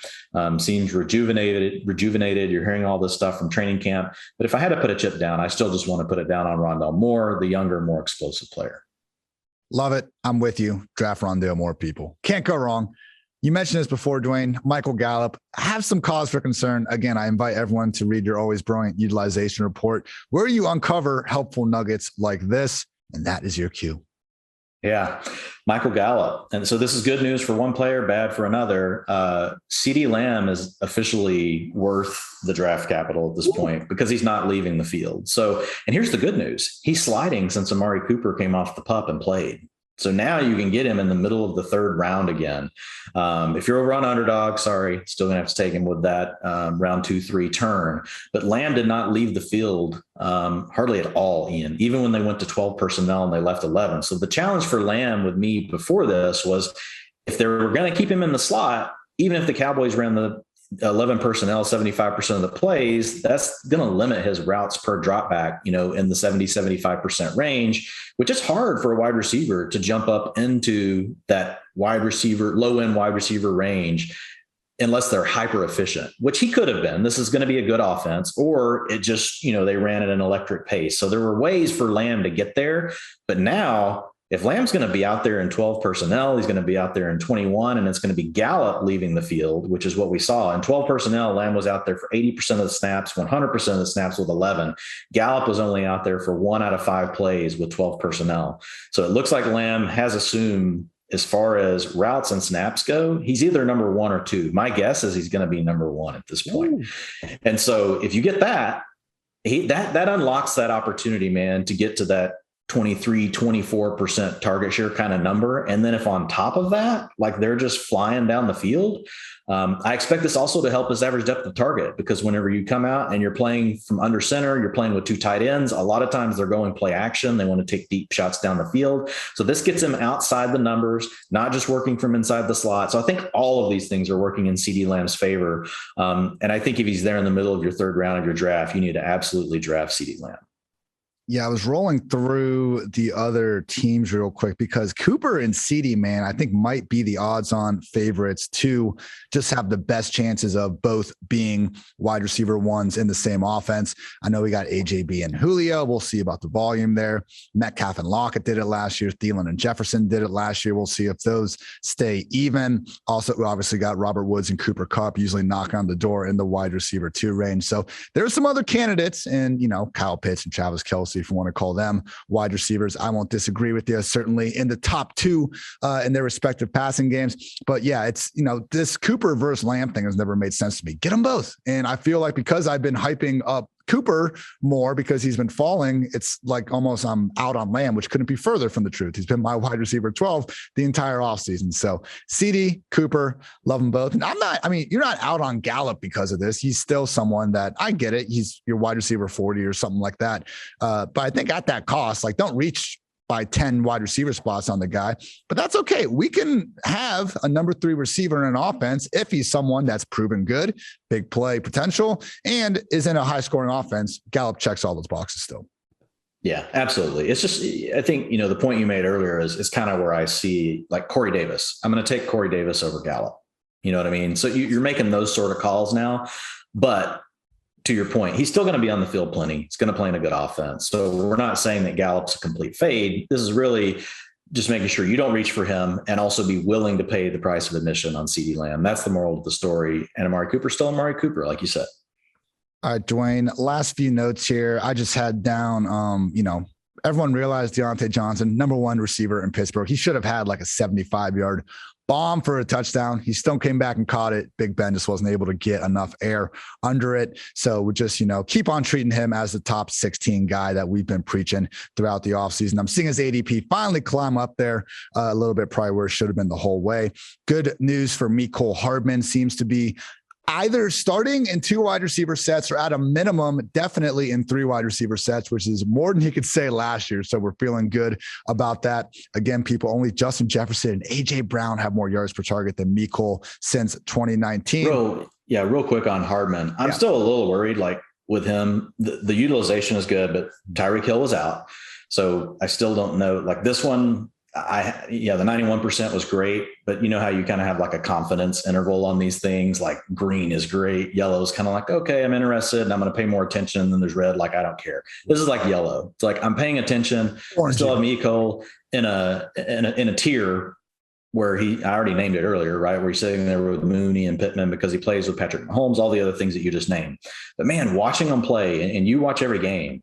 Seems rejuvenated. You're hearing all this stuff from training camp. But if I had to put a chip down, I still just want to put it down on Rondale Moore, the younger, more explosive player. Love it. I'm with you. Draft Rondale Moore, people. Can't go wrong. You mentioned this before, Dwain. Michael Gallup, have some cause for concern. Again, I invite everyone to read your always brilliant utilization report, where you uncover helpful nuggets like this, and that is your cue. Yeah, Michael Gallup. And so this is good news for one player, bad for another. CeeDee Lamb is officially worth the draft capital at this point because he's not leaving the field. So, and here's the good news. He's sliding since Amari Cooper came off the pup and played. So now you can get him in the middle of the 3rd round again. If you're over on underdog, sorry, still gonna have to take him with that round 2-3 turn. But Lamb did not leave the field hardly at all, Ian, even when they went to 12 personnel and they left 11. So the challenge for Lamb with me before this was, if they were going to keep him in the slot, even if the Cowboys ran the 11 personnel, 75% of the plays, that's going to limit his routes per drop back, in the 70-75% range, which is hard for a wide receiver to jump up into that low end wide receiver range unless they're hyper efficient, which he could have been. This is going to be a good offense, or it just, they ran at an electric pace. So there were ways for Lamb to get there, but now, if Lamb's going to be out there in 12 personnel, he's going to be out there in 21, and it's going to be Gallup leaving the field, which is what we saw. In 12 personnel, Lamb was out there for 80% of the snaps, 100% of the snaps with 11. Gallup was only out there for 1 out of 5 plays with 12 personnel. So it looks like Lamb has assumed, as far as routes and snaps go, he's either number 1 or 2. My guess is he's going to be number 1 at this point. And so if you get that, that unlocks that opportunity, man, to get to that 23-24% target share kind of number. And then if on top of that, like they're just flying down the field, I expect this also to help his average depth of target, because whenever you come out and you're playing from under center, you're playing with 2 tight ends, a lot of times they're going play action. They want to take deep shots down the field. So this gets him outside the numbers, not just working from inside the slot. So I think all of these things are working in CeeDee Lamb's favor. And I think if he's there in the middle of your 3rd round of your draft, you need to absolutely draft CeeDee Lamb. Yeah, I was rolling through the other teams real quick because Cooper and CeeDee, man, I think might be the odds-on favorites to just have the best chances of both being wide receiver ones in the same offense. I know we got AJB and Julio. We'll see about the volume there. Metcalf and Lockett did it last year. Thielen and Jefferson did it last year. We'll see if those stay even. Also, we obviously got Robert Woods and Cooper Kupp usually knocking on the door in the wide receiver 2 range. So there's some other candidates, and Kyle Pitts and Travis Kelce, if you want to call them wide receivers. I won't disagree with you, certainly in the top 2 in their respective passing games. But yeah, it's, this Cooper versus Lamb thing has never made sense to me. Get them both. And I feel like because I've been hyping up Cooper more because he's been falling, it's like almost I'm out on Lamb, which couldn't be further from the truth. He's been my wide receiver 12 the entire offseason. So CeeDee, Cooper, love them both. And you're not out on Gallup because of this. He's still someone that, I get it, he's your wide receiver 40 or something like that. But I think at that cost, don't reach by 10 wide receiver spots on the guy, but that's okay. We can have a number 3 receiver in an offense if he's someone that's proven good, big play potential, and is in a high scoring offense. Gallup checks all those boxes still. Yeah, absolutely. It's just, I think, the point you made earlier is kind of where I see Corey Dayis. I'm going to take Corey Dayis over Gallup. You know what I mean? So you're making those sort of calls now, but to your point, he's still going to be on the field plenty. He's going to play in a good offense. So we're not saying that Gallup's a complete fade. This is really just making sure you don't reach for him and also be willing to pay the price of admission on CeeDee Lamb. That's the moral of the story. And Amari Cooper, still Amari Cooper, like you said. All right, Dwayne, last few notes here. I just had down, everyone realized Deontay Johnson, number 1 receiver in Pittsburgh. He should have had like a 75-yard bomb for a touchdown. He still came back and caught it. Big Ben just wasn't able to get enough air under it. So we just, keep on treating him as the top 16 guy that we've been preaching throughout the offseason. I'm seeing his ADP finally climb up there a little bit, probably where it should have been the whole way. Good news for Mecole Hardman, seems to be either starting in 2 wide receiver sets or at a minimum, definitely in 3 wide receiver sets, which is more than he could say last year. So we're feeling good about that. Again, people, only Justin Jefferson and AJ Brown have more yards per target than Mecole since 2019. Real quick on Hardman. I'm still a little worried, with him, the utilization is good, but Tyreek Hill was out. So I still don't know, this one, the 91% was great, but you know how you kind of have a confidence interval on these things, green is great. Yellow is kind of okay, I'm interested and I'm going to pay more attention. And then there's red. I don't care. This is yellow. It's I'm paying attention. I still have Mecole in a tier where I already named it earlier, right? Where he's sitting there with Mooney and Pittman because he plays with Patrick Mahomes, all the other things that you just named. But man, watching them play, and you watch every game,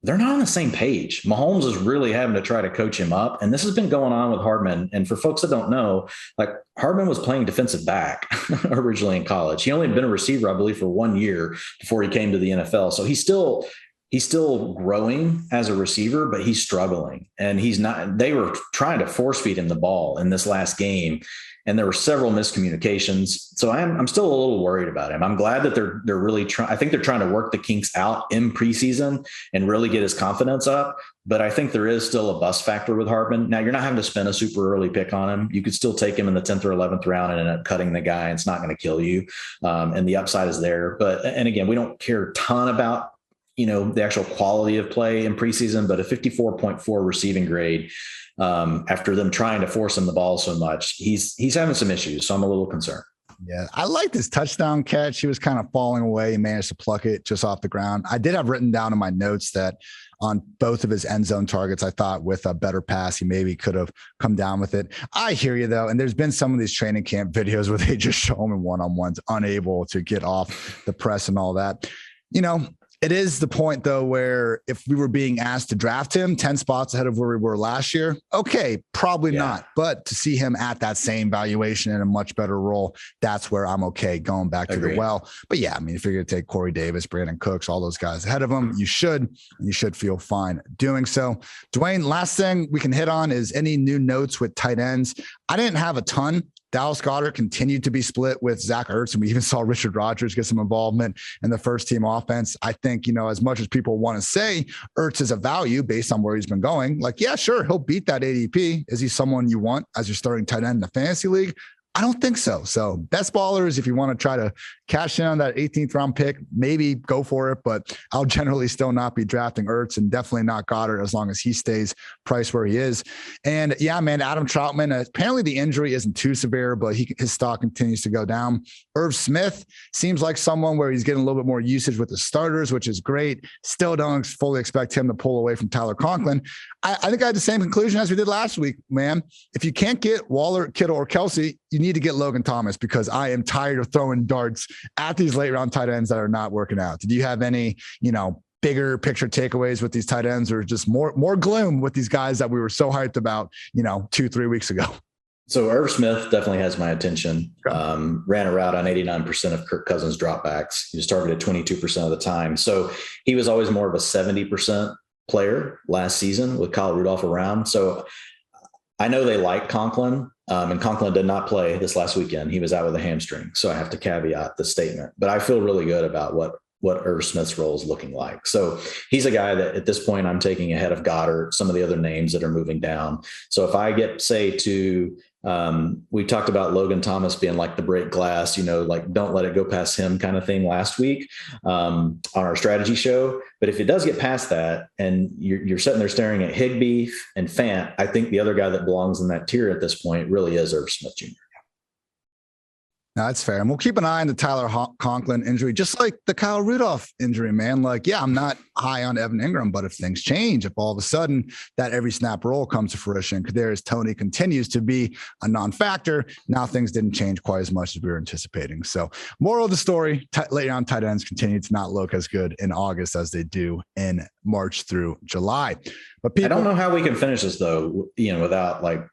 they're not on the same page. Mahomes is really having to try to coach him up. And this has been going on with Hardman. And for folks that don't know, Hardman was playing defensive back originally in college. He only had been a receiver, I believe, for 1 year before he came to the NFL. So he's still growing as a receiver, but he's struggling. And they were trying to force feed him the ball in this last game. And there were several miscommunications. So I'm still a little worried about him. I'm glad that they're really trying. I think they're trying to work the kinks out in preseason and really get his confidence up. But I think there is still a bust factor with Hardman. Now, you're not having to spend a super early pick on him. You could still take him in the 10th or 11th round and end up cutting the guy. And it's not going to kill you. And the upside is there. And again, we don't care a ton about the actual quality of play in preseason, but a 54.4 receiving grade after them trying to force him the ball so much, he's having some issues. So I'm a little concerned. Yeah, I like this touchdown catch. He was kind of falling away. He managed to pluck it just off the ground. I did have written down in my notes that on both of his end zone targets, I thought with a better pass, he maybe could have come down with it. I hear you though. And there's been some of these training camp videos where they just show him in one-on-ones, unable to get off the press and all that. It is the point, though, where if we were being asked to draft him 10 spots ahead of where we were last year, okay, probably not. But to see him at that same valuation in a much better role, that's where I'm okay going back to the well. But yeah, if you're going to take Corey Dayis, Brandon Cooks, all those guys ahead of him, you should feel fine doing so. Dwayne, last thing we can hit on is any new notes with tight ends. I didn't have a ton. Dallas Goedert continued to be split with Zach Ertz, and we even saw Richard Rodgers get some involvement in the first team offense. I think, as much as people want to say Ertz is a value based on where he's been going, yeah, sure, he'll beat that ADP. Is he someone you want as your starting tight end in the fantasy league? I don't think so. So best ballers, if you want to try to cash in on that 18th round pick, maybe go for it. But I'll generally still not be drafting Ertz and definitely not Goddard as long as he stays priced where he is. And yeah, man, Adam Troutman, apparently the injury isn't too severe, but his stock continues to go down. Irv Smith seems like someone where he's getting a little bit more usage with the starters, which is great. Still don't fully expect him to pull away from Tyler Conklin. I think I had the same conclusion as we did last week, man. If you can't get Waller, Kittle, or Kelsey, you need to get Logan Thomas, because I am tired of throwing darts at these late round tight ends that are not working out. Did you have any, bigger picture takeaways with these tight ends, or just more gloom with these guys that we were so hyped about, 2-3 weeks ago? So Irv Smith definitely has my attention. Ran a route on 89% of Kirk Cousins dropbacks. He was targeted 22% of the time. So he was always more of a 70% player last season with Kyle Rudolph around. So I know they like Conklin, and Conklin did not play this last weekend. He was out with a hamstring. So I have to caveat the statement, but I feel really good about what Irv Smith's role is looking like. So he's a guy that at this point I'm taking ahead of Goddard, some of the other names that are moving down. So if I get, say, to we talked about Logan Thomas being like the break glass, like don't let it go past him kind of thing last week on our strategy show. But if it does get past that and you're sitting there staring at Higbee and Fant, I think the other guy that belongs in that tier at this point really is Irv Smith Jr. No, that's fair. And we'll keep an eye on the Tyler Conklin injury, just like the Kyle Rudolph injury, man. Like, yeah, I'm not high on Evan Ingram, but if things change, if all of a sudden that every snap role comes to fruition, Kadarius Toney continues to be a non-factor, now things didn't change quite as much as we were anticipating. So moral of the story, late round tight ends continue to not look as good in August as they do in March through July. But I don't know how we can finish this though, without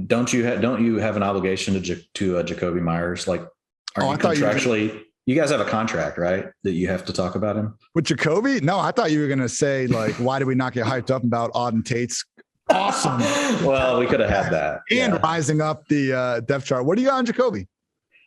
don't you have an obligation to Jacoby Myers? Like, are you contractually? You guys have a contract, right? That you have to talk about him with Jacoby? No, I thought you were going to say why did we not get hyped up about Auden Tate's awesome? Well, we could have had that and rising up the depth chart. What do you got on Jacoby?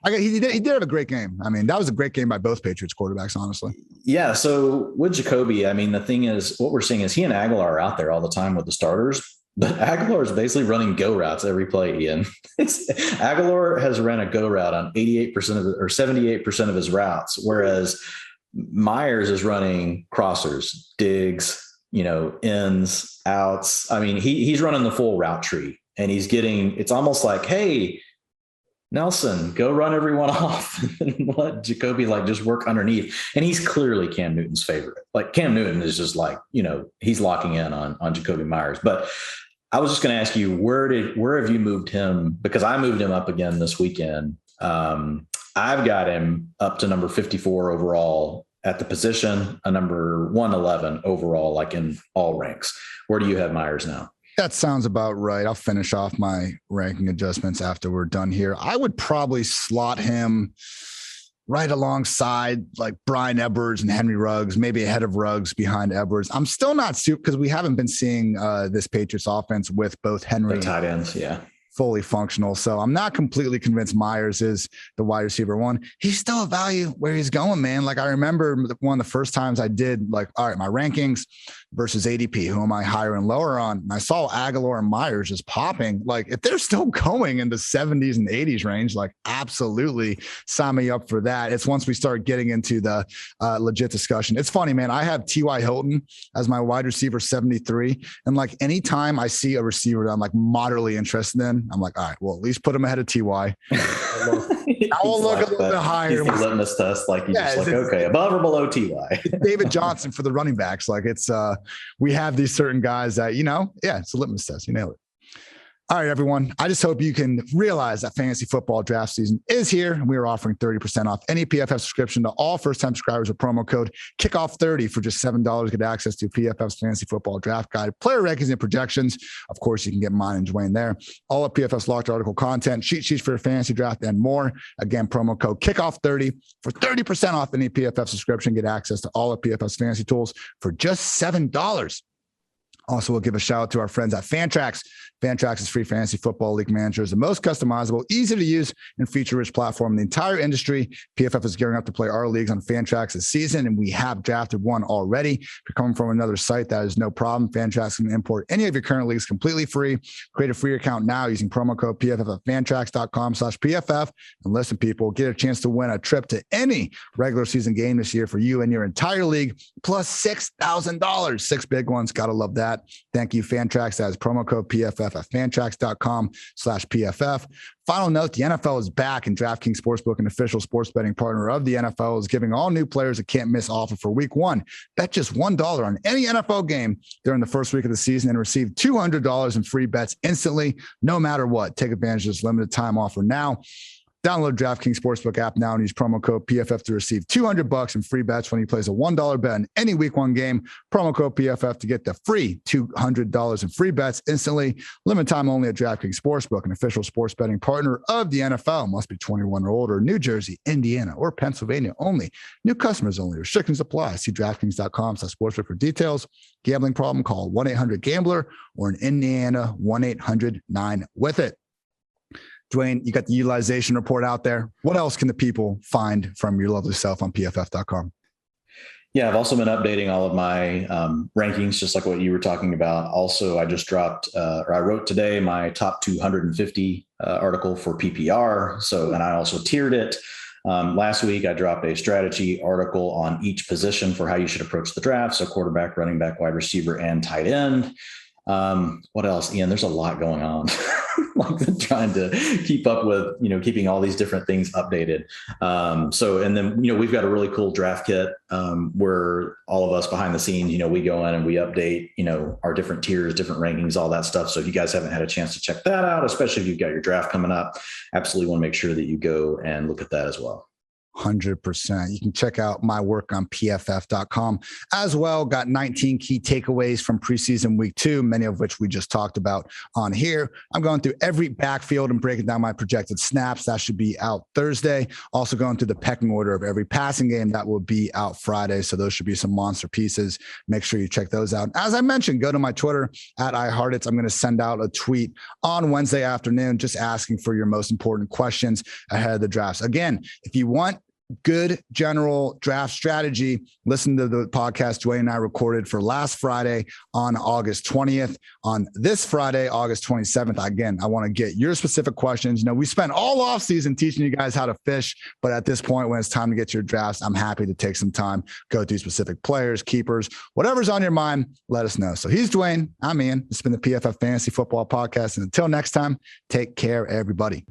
He did have a great game. I mean, that was a great game by both Patriots quarterbacks, honestly. Yeah. So with Jacoby, I mean, the thing is, what we're seeing is he and Aguilar are out there all the time with the starters. But Aguilar is basically running go routes every play, Ian. Aguilar has ran a go route on 88% of it, or 78% of his routes, whereas Myers is running crossers, digs, ins, outs. I mean, he's running the full route tree, and it's almost like, hey, Nelson, go run everyone off and let Jacoby just work underneath. And he's clearly Cam Newton's favorite. Like Cam Newton is just he's locking in on Jacoby Myers. But I was just going to ask you, where have you moved him? Because I moved him up again this weekend. I've got him up to number 54 overall at the position, a number 111 overall, in all ranks. Where do you have Myers now? That sounds about right. I'll finish off my ranking adjustments after we're done here. I would probably slot him right alongside Bryan Edwards and Henry Ruggs, maybe ahead of Ruggs, behind Edwards. I'm still not super, because we haven't been seeing this Patriots offense with both Henry the tight ends, fully functional. So I'm not completely convinced Myers is the wide receiver one. He's still a value where he's going, man. I remember one of the first times I did all right, my rankings versus ADP, who am I higher and lower on? And I saw Aguilar and Myers just popping. If they're still going in the 70s and 80s range, absolutely sign me up for that. It's once we start getting into the legit discussion. It's funny, man. I have T.Y. Hilton as my wide receiver 73. And anytime I see a receiver that I'm moderately interested in, I'm all right, well, at least put him ahead of T.Y. I will look a little bit higher. He's the litmus test. Okay, above or below T.Y. David Johnson for the running backs. It's we have these certain guys that, it's a litmus test. You nailed it. All right, everyone. I just hope you can realize that fantasy football draft season is here, and we are offering 30% off any PFF subscription to all first-time subscribers with promo code Kickoff30 for just $7. Get access to PFF's fantasy football draft guide, player rankings and projections. Of course, you can get mine and Dwain there. All of PFF's locked article content, cheat sheets for your fantasy draft, and more. Again, promo code Kickoff30 for 30% off any PFF subscription. Get access to all of PFF's fantasy tools for just $7. Also, we'll give a shout out to our friends at Fantrax. Fantrax's free fantasy football league manager is the most customizable, easy to use, and feature-rich platform in the entire industry. PFF is gearing up to play our leagues on Fantrax this season, and we have drafted one already. If you're coming from another site, that is no problem. Fantrax can import any of your current leagues completely free. Create a free account now using promo code PFF at fantrax.com/PFF. And listen, people, get a chance to win a trip to any regular season game this year for you and your entire league, plus $6,000. 6 big ones. Gotta love that. Thank you, Fantrax. That is promo code PFF at fantrax.com/PFF. Final note, the NFL is back, and DraftKings Sportsbook, an official sports betting partner of the NFL, is giving all new players a can't-miss offer for week 1. Bet just $1 on any NFL game during the first week of the season and receive $200 in free bets instantly, no matter what. Take advantage of this limited time offer now. Download DraftKings Sportsbook app now and use promo code PFF to receive $200 in free bets when you place a $1 bet on any week 1 game. Promo code PFF to get the free $200 in free bets instantly. Limited time only at DraftKings Sportsbook, an official sports betting partner of the NFL. Must be 21 or older. New Jersey, Indiana, or Pennsylvania only. New customers only. Restrictions apply. See DraftKings.com/sportsbook for details. Gambling problem? Call 1-800-GAMBLER or in Indiana 1-800-9-WITH-IT. Dwain, you got the utilization report out there. What else can the people find from your lovely self on PFF.com? Yeah, I've also been updating all of my rankings, just like what you were talking about. Also, I just dropped, or I wrote today my top 250 article for PPR. And I also tiered it. Last week, I dropped a strategy article on each position for how you should approach the draft. So quarterback, running back, wide receiver, and tight end. What else, Ian? There's a lot going on. Like trying to keep up with, keeping all these different things updated. And then, we've got a really cool draft kit where all of us behind the scenes, we go in and we update, our different tiers, different rankings, all that stuff. So if you guys haven't had a chance to check that out, especially if you've got your draft coming up, absolutely want to make sure that you go and look at that as well. 100%. You can check out my work on PFF.com as well. Got 19 key takeaways from preseason week 2, many of which we just talked about on here. I'm going through every backfield and breaking down my projected snaps. That should be out Thursday. Also going through the pecking order of every passing game. That will be out Friday. So those should be some monster pieces. Make sure you check those out. As I mentioned, go to my Twitter at iHartitz. I'm going to send out a tweet on Wednesday afternoon, just asking for your most important questions ahead of the drafts. Again, if you want good general draft strategy, listen to the podcast Dwain and I recorded for last Friday on August 20th. On this Friday, August 27th, again, I want to get your specific questions. We spent all off season teaching you guys how to fish, but at this point, when it's time to get your drafts, I'm happy to take some time, go through specific players, keepers, whatever's on your mind, let us know. So he's Dwain, I'm Ian. It's been the PFF Fantasy Football Podcast. And until next time, take care, everybody.